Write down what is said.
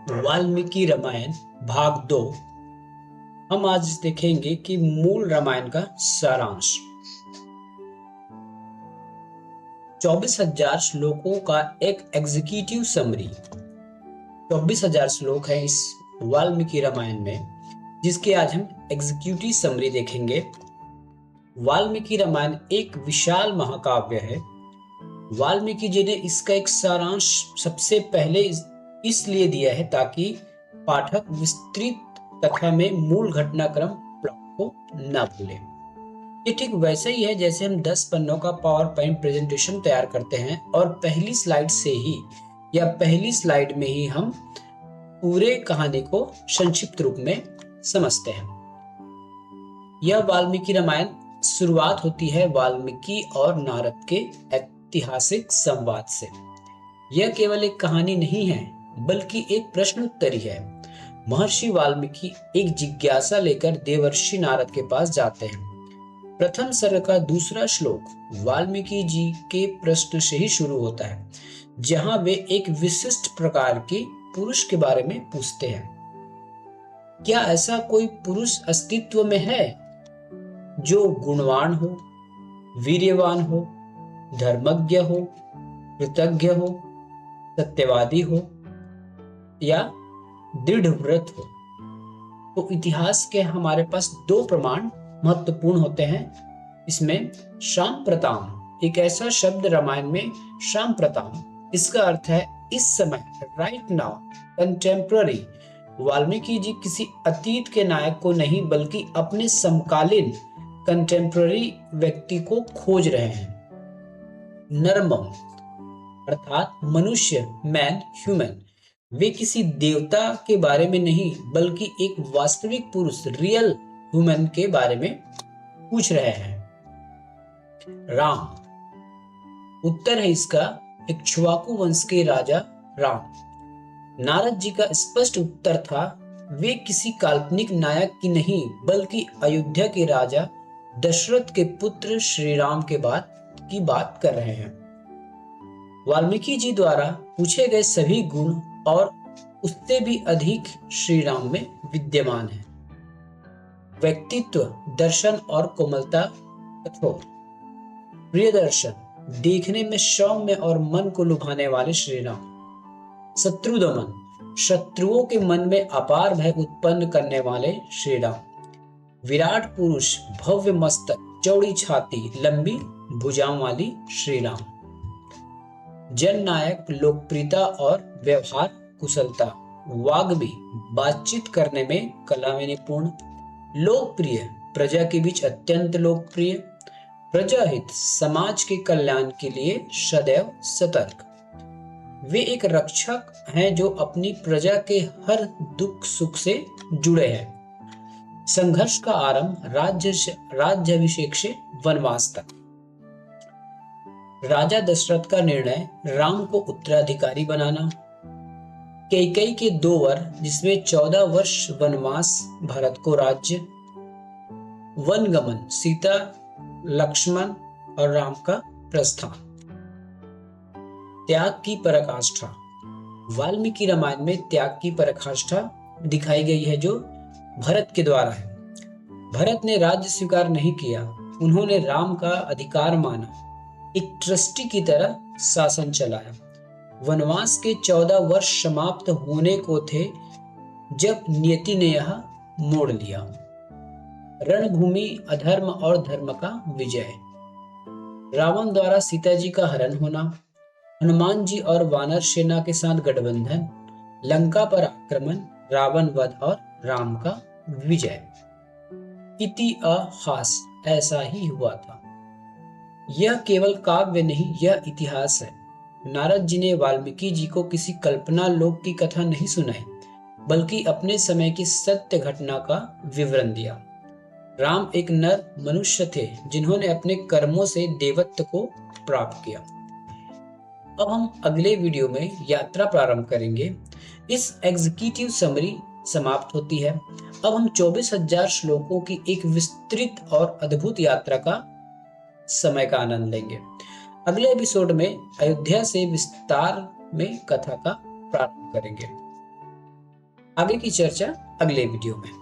वाल्मीकि रामायण भाग 2। हम आज देखेंगे कि मूल रामायण का सारांश। 24,000 श्लोकों का एक एग्जीक्यूटिव समरी। 24,000 श्लोक है इस वाल्मीकि रामायण में, जिसके आज हम एग्जीक्यूटिव समरी देखेंगे। वाल्मीकि रामायण एक विशाल महाकाव्य है। वाल्मीकि जी ने इसका एक सारांश सबसे पहले इसलिए दिया है ताकि पाठक विस्तृत कथा में मूल घटनाक्रम प्लॉट को न भूले। ये ठीक वैसे ही है जैसे हम 10 पन्नों का पावर पॉइंट प्रेजेंटेशन तैयार करते हैं और पहली स्लाइड से ही या पहली स्लाइड में ही हम पूरे कहानी को संक्षिप्त रूप में समझते हैं। यह वाल्मीकि रामायण शुरुआत होती है वाल्मीकि और नारद के ऐतिहासिक संवाद से। यह केवल एक कहानी नहीं है बल्कि एक प्रश्नोत्तरी है। महर्षि वाल्मीकि एक जिज्ञासा लेकर देवर्षि नारद के पास जाते हैं। प्रथम सर्ग का दूसरा श्लोक वाल्मीकि जी के प्रश्न से ही शुरू होता है, जहां वे एक विशिष्ट प्रकार के पुरुष के बारे में पूछते हैं। क्या ऐसा कोई पुरुष अस्तित्व में है जो गुणवान हो, वीर्यवान हो, धर्मज्ञ हो, कृतज्ञ हो, सत्यवादी हो या दृढ़ व्रत हो? तो इतिहास के हमारे पास दो प्रमाण महत्वपूर्ण होते हैं। इसमें सांप्रताम एक ऐसा शब्द रामायण में, सांप्रताम इसका अर्थ है इस समय, right now, contemporary. Valmiki ji किसी अतीत के नायक को नहीं बल्कि अपने समकालीन कंटेम्प्ररी व्यक्ति को खोज रहे हैं। नरमम अर्थात मनुष्य, मैन, ह्यूमन। वे किसी देवता के बारे में नहीं बल्कि एक वास्तविक पुरुष, रियल ह्यूमन के बारे में पूछ रहे हैं। राम उत्तर है इसका इक्ष्वाकु वंश के राजा राम। नारद जी का स्पष्ट उत्तर था, वे किसी काल्पनिक नायक की नहीं बल्कि अयोध्या के राजा दशरथ के पुत्र श्री राम के बात कर रहे हैं। वाल्मीकि जी द्वारा पूछे गए सभी गुण और उससे भी अधिक श्री राम में विद्यमान है। व्यक्तित्व, दर्शन और कोमलता, कठोर, प्रियदर्शन, देखने में सौम्य और मन को लुभाने वाले श्री राम। शत्रु दमन, शत्रुओं के मन में अपार भय उत्पन्न करने वाले श्री राम। विराट पुरुष, भव्य मस्तक, चौड़ी छाती, लंबी भुजाओं वाली श्री राम। जननायक, लोकप्रियता और व्यवहार कुशलता, वाग्मी, बातचीत करने में कला में निपुण। लोकप्रिय, प्रजा के बीच अत्यंत लोकप्रिय। प्रजाहित, समाज के कल्याण के लिए सदैव सतर्क। वे एक रक्षक हैं जो अपनी प्रजा के हर दुख सुख से जुड़े हैं। संघर्ष का आरंभ राज्याभिषेक से वनवास तक। राजा दशरथ का निर्णय राम को उत्तराधिकारी बनाना। कैकेयी के 2 वर जिसमें 14 वर्ष वनवास, भरत को राज्य। वनगमन, सीता, लक्ष्मण और राम का प्रस्थान। त्याग की पराकाष्ठा। वाल्मीकि रामायण में त्याग की पराकाष्ठा दिखाई गई है जो भरत के द्वारा है। भरत ने राज्य स्वीकार नहीं किया, उन्होंने राम का अधिकार माना, एक ट्रस्टी की तरह शासन चलाया। वनवास के 14 वर्ष समाप्त होने को थे जब नियति ने यह मोड़ लिया। रणभूमि, अधर्म और धर्म का विजय। रावण द्वारा सीता जी का हरण होना, हनुमान जी और वानर सेना के साथ गठबंधन, लंका पर आक्रमण, रावण वध और राम का विजय। इति अहास, ऐसा ही हुआ था। यह केवल काव्य नहीं, यह इतिहास है। नारद जी ने वाल्मीकि जी को किसी कल्पना लोक की कथा नहीं सुनाई बल्कि अपने समय की सत्य घटना का विवरण दिया। राम एक नर मनुष्य थे जिन्होंने अपने कर्मों से देवत्व को प्राप्त किया। अब हम अगले वीडियो में यात्रा प्रारंभ करेंगे। इस एग्जीक्यूटिव समरी समाप्त होती है। अब हम 24,000 श्लोकों की एक विस्तृत और अद्भुत यात्रा का समय का आनंद लेंगे। अगले एपिसोड में अयोध्या से विस्तार में कथा का प्रारंभ करेंगे। आगे की चर्चा अगले वीडियो में।